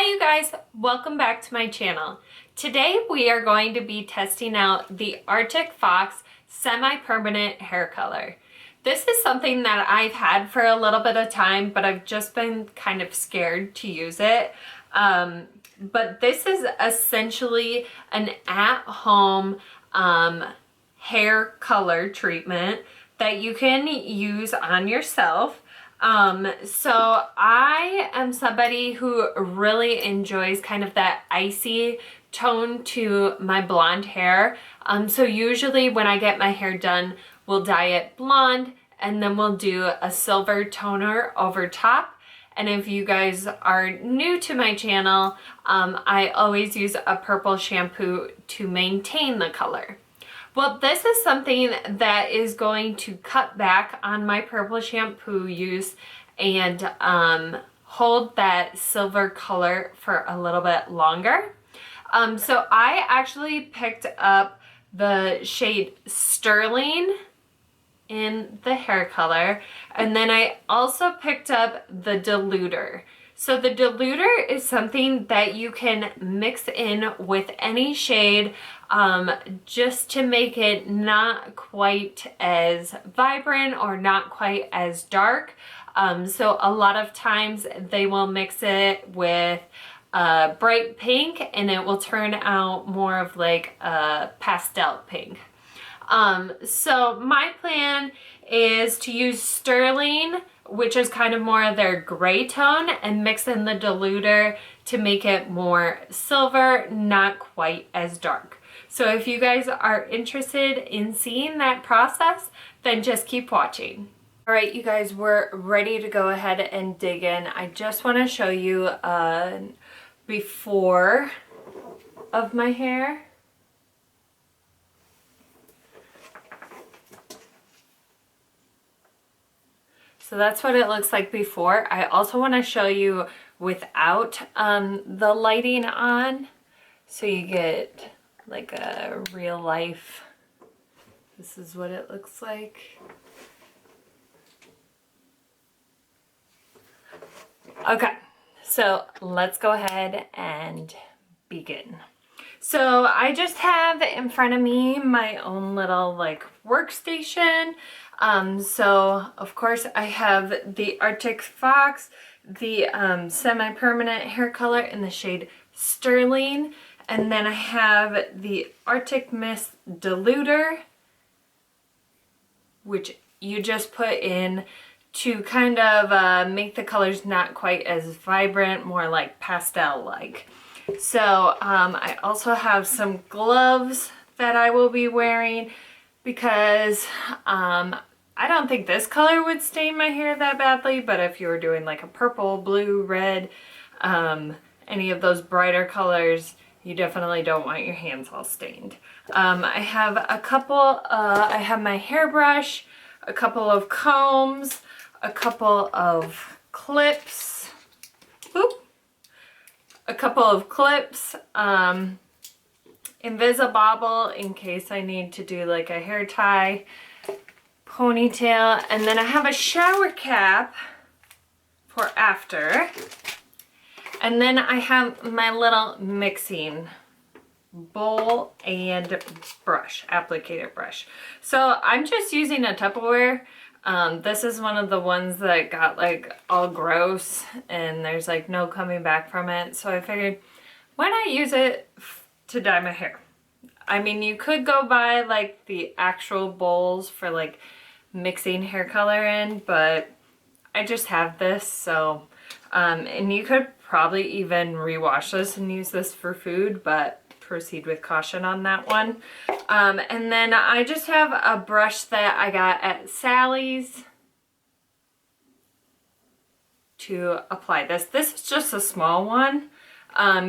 Hi you guys, welcome back to my channel. Today we are going to be testing out the Arctic Fox semi-permanent hair color. This is something that I've had for a little bit of time, but I've just been kind of scared to use it. But this is essentially an at-home hair color treatment that you can use on yourself. So I am somebody who really enjoys kind of that icy tone to my blonde hair. So usually when I get my hair done, we'll dye it blonde and then we'll do a silver toner over top. And if you guys are new to my channel, I always use a purple shampoo to maintain the color. Well, this is something that is going to cut back on my purple shampoo use and hold that silver color for a little bit longer. So I actually picked up the shade Sterling in the hair color, and then I also picked up the Diluter. So the diluter is something that you can mix in with any shade just to make it not quite as vibrant or not quite as dark. So a lot of times they will mix it with bright pink and it will turn out more of like a pastel pink. So my plan is to use Sterling, which is kind of more of their gray tone, and mix in the diluter to make it more silver, not quite as dark. So if you guys are interested in seeing that process, then just keep watching. All right, you guys, we're ready to go ahead and dig in. I just want to show you a before of my hair. So that's what it looks like before. I also want to show you without the lighting on, so you get like a real life. This is what it looks like. Okay, so let's go ahead and begin. So I just have in front of me my own little like workstation. So of course I have the Arctic Fox, the semi-permanent hair color in the shade Sterling, and then I have the Arctic Mist Diluter, which you just put in to kind of make the colors not quite as vibrant, more like pastel-like. So I also have some gloves that I will be wearing because I don't think this color would stain my hair that badly, but if you were doing like a purple, blue, red, any of those brighter colors, you definitely don't want your hands all stained. I have a couple, I have my hairbrush, a couple of combs, a couple of clips, Invisibobble in case I need to do like a hair tie, ponytail, and then I have a shower cap for after, and then I have my little mixing bowl and brush, applicator brush. So I'm just using a Tupperware. This is one of the ones that got like all gross and there's like no coming back from it. So I figured, why not use it to dye my hair? I mean, you could go buy like the actual bowls for like mixing hair color in, but I just have this. So, and you could probably even rewash this and use this for food, but proceed with caution on that one. And then I just have a brush that I got at Sally's to apply this. This is just a small one.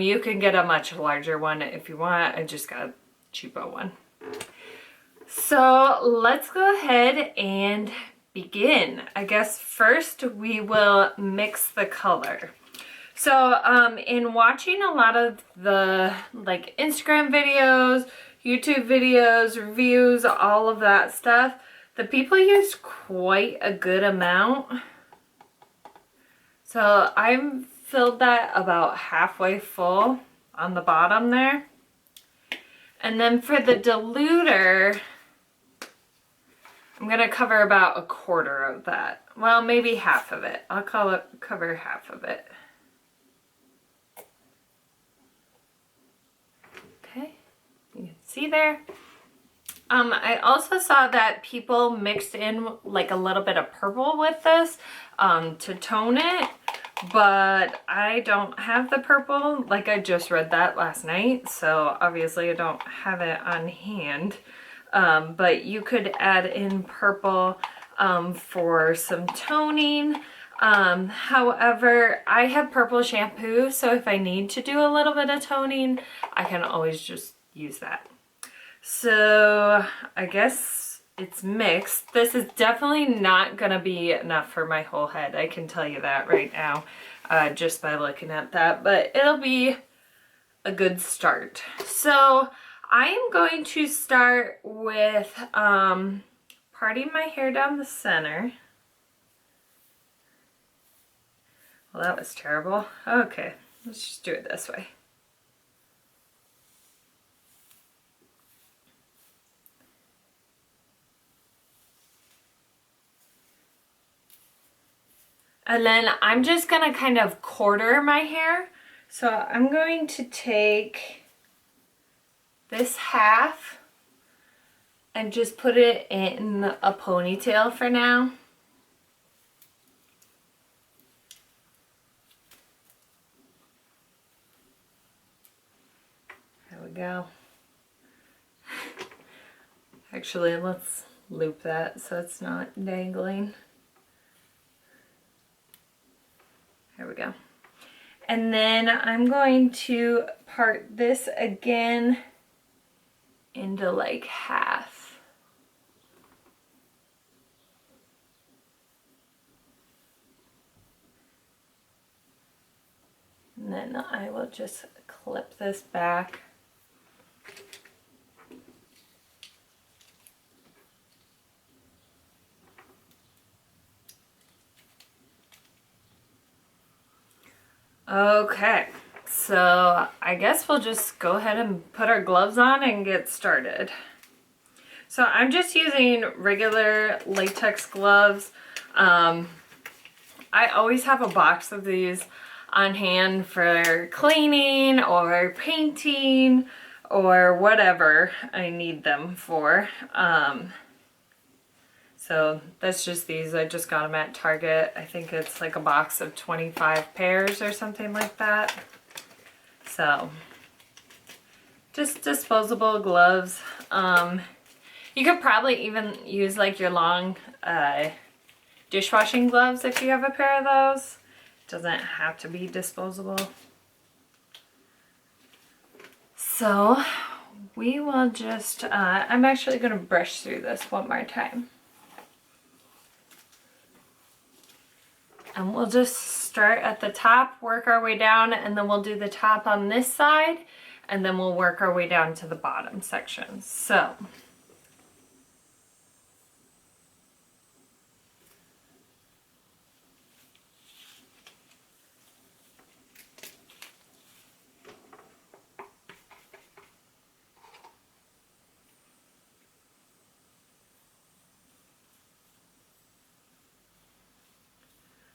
You can get a much larger one if you want. I just got a cheapo one. So let's go ahead and begin. I guess first we will mix the color. So in watching a lot of the like Instagram videos, YouTube videos, reviews, all of that stuff, the people use quite a good amount. So I'm filled that about halfway full on the bottom there. And then for the diluter, I'm gonna cover about a quarter of that. Well, maybe half of it. I'll cover half of it. Okay, you can see there. I also saw that people mixed in like a little bit of purple with this to tone it, but I don't have the purple. Like, I just read that last night, so obviously I don't have it on hand. But you could add in purple for some toning. However, I have purple shampoo, so if I need to do a little bit of toning, I can always just use that. So I guess it's mixed. This is definitely not gonna be enough for my whole head. I can tell you that right now, just by looking at that, but it'll be a good start. So I am going to start with parting my hair down the center. Well, that was terrible. Okay, let's just do it this way. And then I'm just gonna kind of quarter my hair. So I'm going to take this half and just put it in a ponytail for now. There we go. Actually, let's loop that so it's not dangling. There we go. And then I'm going to part this again into like half. And then I will just clip this back. Okay, so I guess we'll just go ahead and put our gloves on and get started. So I'm just using regular latex gloves. I always have a box of these on hand for cleaning or painting or whatever I need them for. So that's just these. I just got them at Target. I think it's like a box of 25 pairs or something like that. So just disposable gloves. You could probably even use like your long dishwashing gloves if you have a pair of those. It doesn't have to be disposable. So we will just, I'm actually going to brush through this one more time. And we'll just start at the top, work our way down, and then we'll do the top on this side, and then we'll work our way down to the bottom section. So.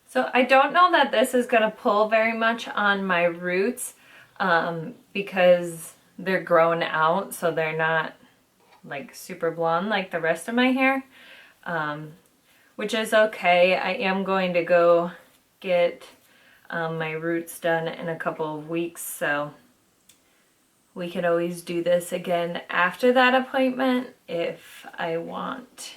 So I don't know that this is going to pull very much on my roots because they're grown out, so they're not like super blonde like the rest of my hair, which is okay. I am going to go get my roots done in a couple of weeks, so we can always do this again after that appointment if I want.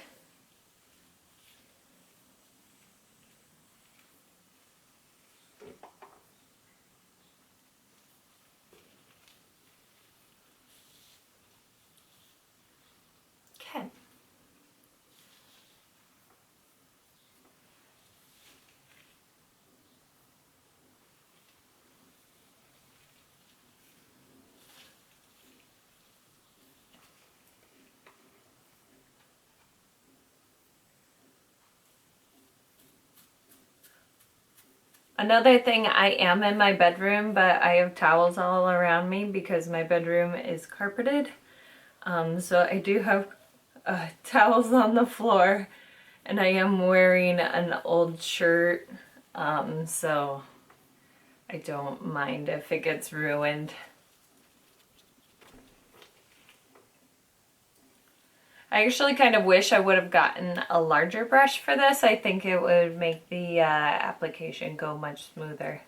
Okay. Another thing, I am in my bedroom, but I have towels all around me because my bedroom is carpeted. So I do have towels on the floor, and I am wearing an old shirt, so I don't mind if it gets ruined. I actually kind of wish I would have gotten a larger brush for this. I think it would make the application go much smoother.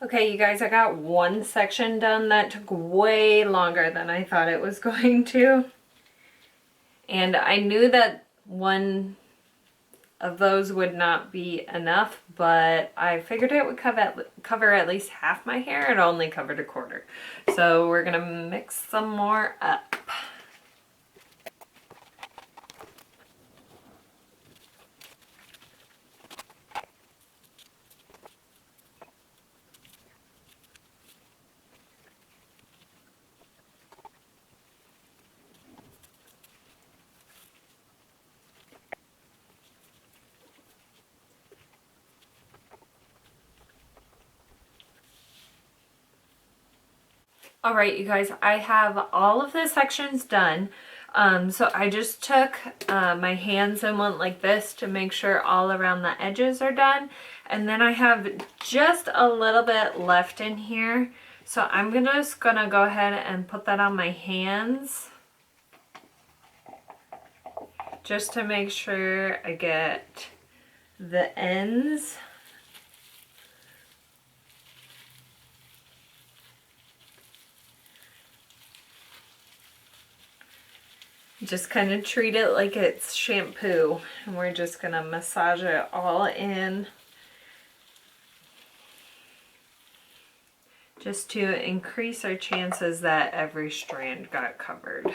Okay, you guys, I got one section done that took way longer than I thought it was going to. And I knew that one of those would not be enough, but I figured it would cover at least half my hair. It only covered a quarter. So we're gonna mix some more up. All right, you guys, I have all of the sections done. So I just took my hands and went like this to make sure all around the edges are done. And then I have just a little bit left in here. So I'm just gonna go ahead and put that on my hands, just to make sure I get the ends. Just kind of treat it like it's shampoo, and we're just gonna massage it all in, just to increase our chances that every strand got covered.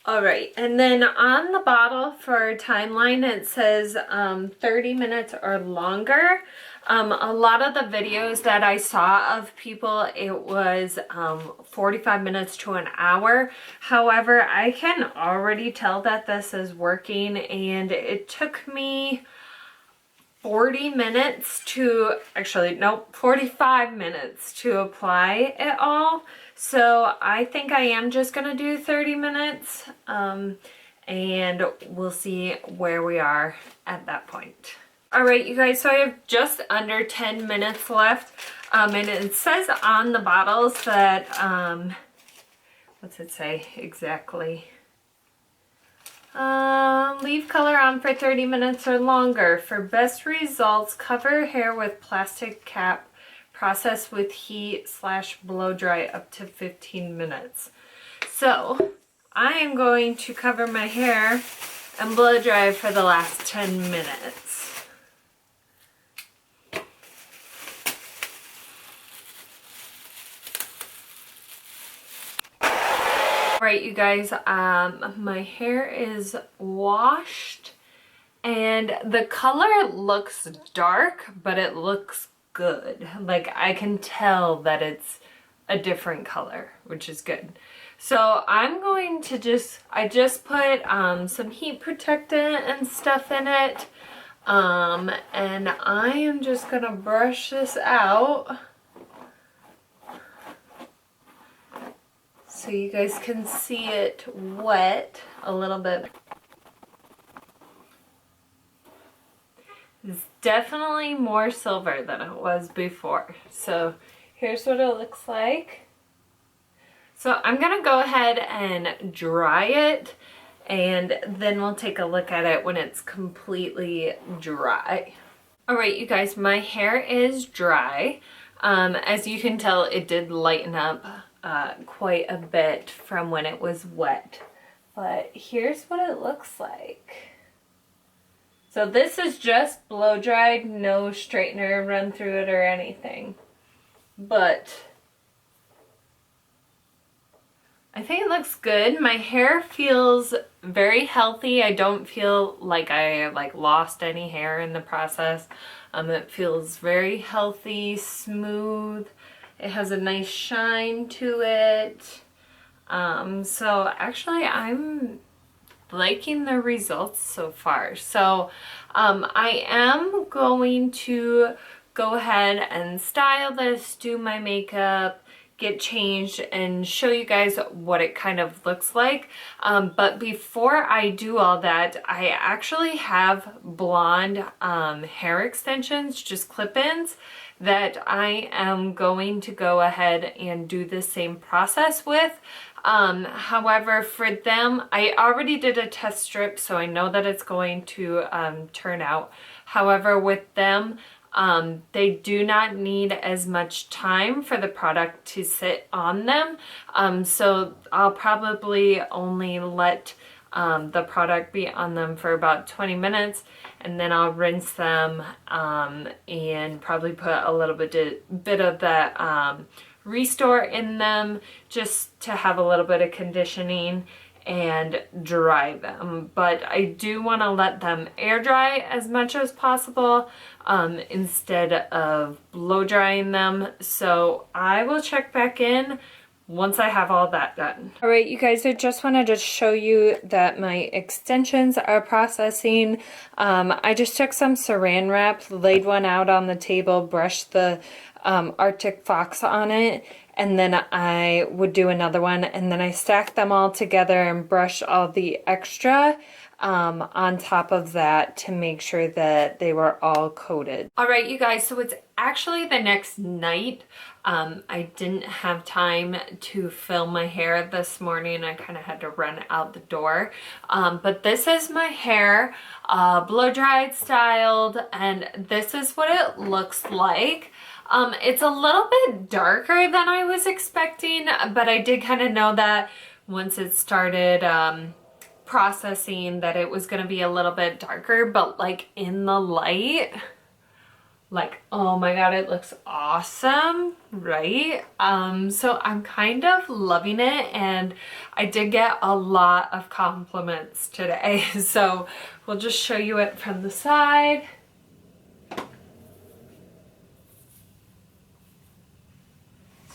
All right, and then on the bottle for our timeline, it says 30 minutes or longer. A lot of the videos that I saw of people, it was 45 minutes to an hour. However, I can already tell that this is working, and it took me 40 minutes to, actually, nope, 45 minutes to apply it all. So I think I am just going to do 30 minutes, and we'll see where we are at that point. All right, you guys, so I have just under 10 minutes left, and it says on the bottles that, what's it say exactly? Leave color on for 30 minutes or longer. For best results, cover hair with plastic cap. Process with heat/blow dry up to 15 minutes. So I am going to cover my hair and blow dry for the last 10 minutes. All right, you guys, my hair is washed, and the color looks dark, but it looks good. Like, I can tell that it's a different color, which is good. So I'm going to I just put some heat protectant and stuff in it, and I am just gonna brush this out so you guys can see it wet a little bit. It's definitely more silver than it was before. So here's what it looks like. So I'm gonna go ahead and dry it, and then we'll take a look at it when it's completely dry. All right, you guys, my hair is dry. As you can tell, it did lighten up quite a bit from when it was wet. But here's what it looks like. So this is just blow dried, no straightener run through it or anything. But I think it looks good. My hair feels very healthy. I don't feel like I lost any hair in the process. It feels very healthy, smooth. It has a nice shine to it. So actually I'm liking the results so far. So I am going to go ahead and style this, do my makeup, get changed, and show you guys what it kind of looks like. But before I do all that, I actually have blonde hair extensions, just clip-ins, that I am going to go ahead and do the same process with. However, for them, I already did a test strip, so I know that it's going to turn out. However, with them, they do not need as much time for the product to sit on them. So I'll probably only let the product be on them for about 20 minutes, and then I'll rinse them and probably put a little bit of that Restore in them just to have a little bit of conditioning and dry them. But I do want to let them air dry as much as possible instead of blow drying them. So I will check back in once I have all that done. All right, you guys, I just wanted to show you that my extensions are processing. I just took some saran wrap, laid one out on the table, brushed the Arctic Fox on it, and then I would do another one, and then I stacked them all together and brushed all the extra on top of that to make sure that they were all coated. All right, you guys, so it's actually the next night. I didn't have time to film my hair this morning. I kind of had to run out the door. But this is my hair, blow dried, styled, and this is what it looks like. It's a little bit darker than I was expecting, but I did kind of know that once it started processing that it was going to be a little bit darker, but like in the light, like, oh my god, it looks awesome, right? So I'm kind of loving it, and I did get a lot of compliments today. So we'll just show you it from the side.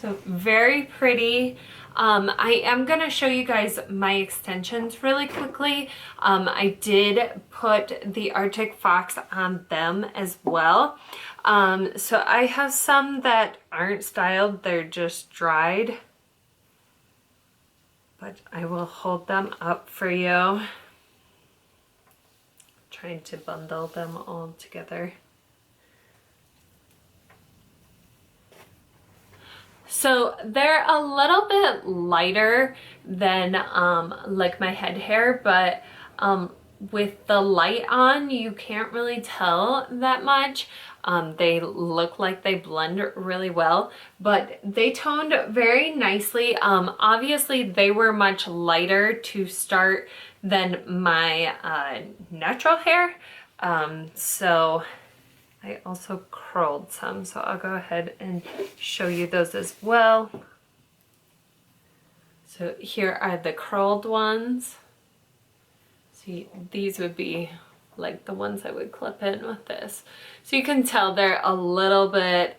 So very pretty. I am going to show you guys my extensions really quickly. I did put the Arctic Fox on them as well. So I have some that aren't styled, they're just dried. But I will hold them up for you. Trying to bundle them all together. So they're a little bit lighter than like my head hair, but with the light on, you can't really tell that much. They look like they blend really well, but they toned very nicely. Obviously, they were much lighter to start than my natural hair. So I also curled some, so I'll go ahead and show you those as well. So here are the curled ones. See, these would be like the ones I would clip in with this. So you can tell they're a little bit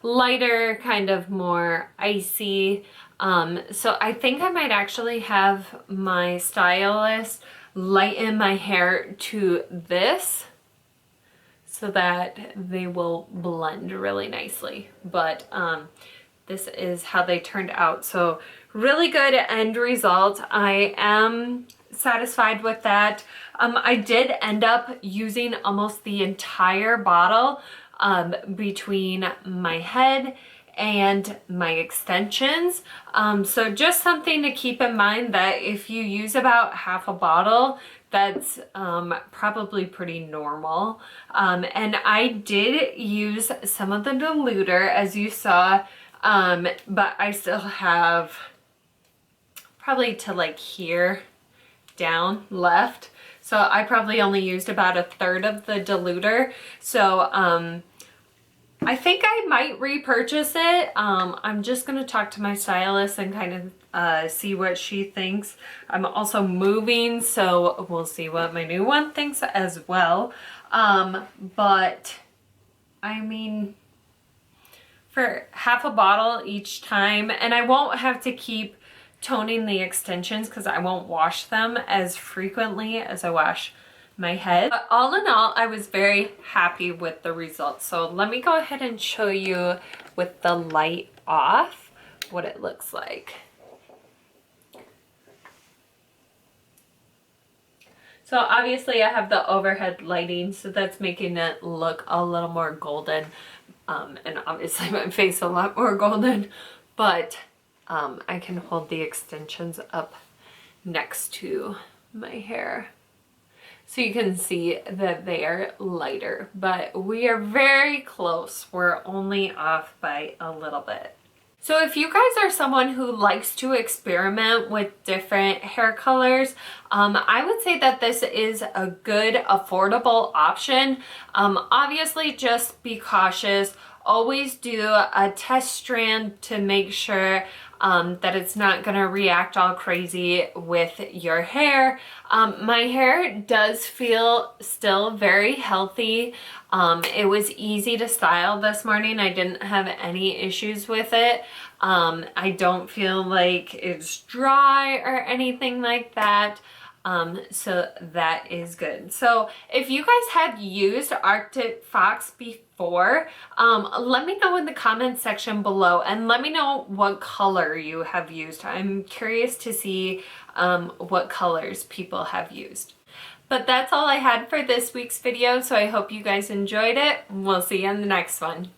lighter, kind of more icy. So I think I might actually have my stylist lighten my hair to this, so that they will blend really nicely. But this is how they turned out. So really good end result. I am satisfied with that. I did end up using almost the entire bottle between my head and my extensions. So just something to keep in mind, that if you use about half a bottle, that's probably pretty normal. And I did use some of the diluter, as you saw, but I still have probably to like here down left. So I probably only used about a third of the diluter. So I think I might repurchase it. I'm just gonna talk to my stylist and kind of see what she thinks. I'm also moving, so we'll see what my new one thinks as well. But I mean, for half a bottle each time, and I won't have to keep toning the extensions because I won't wash them as frequently as I wash my head. But all in all, I was very happy with the results. So let me go ahead and show you with the light off what it looks like. So obviously I have the overhead lighting, so that's making it look a little more golden. And obviously my face a lot more golden, but I can hold the extensions up next to my hair so you can see that they are lighter, but we are very close. We're only off by a little bit. So if you guys are someone who likes to experiment with different hair colors, I would say that this is a good, affordable option. Obviously, just be cautious. Always do a test strand to make sure that it's not gonna react all crazy with your hair. My hair does feel still very healthy. It was easy to style this morning. I didn't have any issues with it. I don't feel like it's dry or anything like that. So that is good. So if you guys have used Arctic Fox before, let me know in the comments section below, and let me know what color you have used. I'm curious to see what colors people have used. But that's all I had for this week's video, so I hope you guys enjoyed it. We'll see you in the next one.